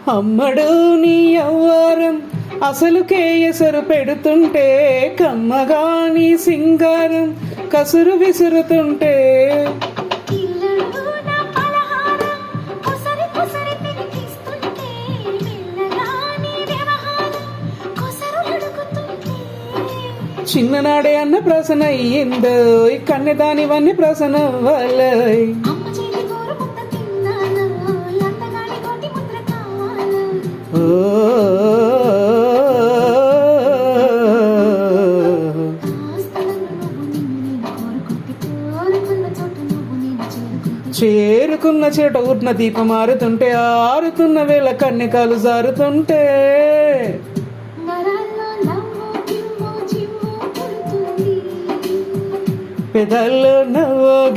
అమ్మడు నీ అవ్వారం అసలు కేయసరు పెడుతుంటే, కమ్మగా నీ సింగారం కసురు విసురుతుంటే, చిన్ననాడే అన్న ప్రసన అయ్యిందో కన్నెదానివన్నీ ప్రసన అవ్వాలై. చేరుకున్న చోట ఉన్న దీపం ఆరుతుంటే, ఆరుతున్న వేళ కన్యకాలు జారుతుంటే, పెదల్లో నవ్వు